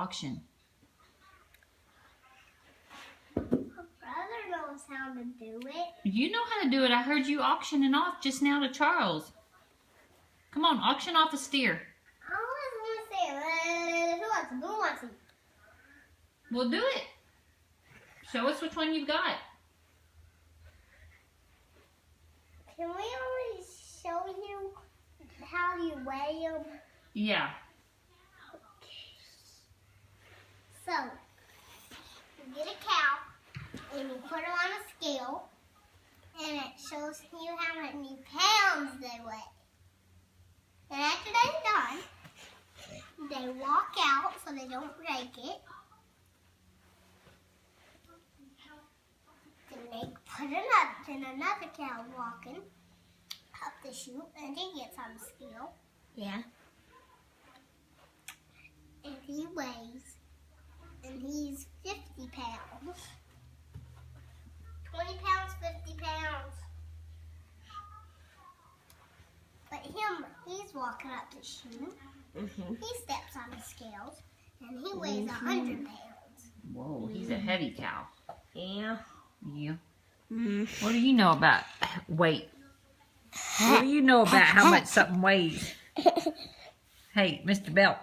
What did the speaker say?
auction? My brother knows how to do it. You know how to do it. I heard you auctioning off just now to Charles. Come on, auction off a steer. I always want to say, who wants it? We'll do it. Show us which one you've got. Can we always show you how you weigh them? Yeah. So, you get a cow, and you put her on a scale, and it shows you how many pounds they weigh. And after they're done, they walk out so they don't break it. Then another cow walking up the chute, and he gets on the scale. Yeah. And he weighs, and he's 50 pounds. 20 pounds, 50 pounds. But he's walking up the chute. He steps on the scales, and he weighs 100 pounds. Whoa, he's a heavy cow. Yeah. Yeah. What do you know about weight? What do you know about how much something weighs? Hey, Mr. Belt.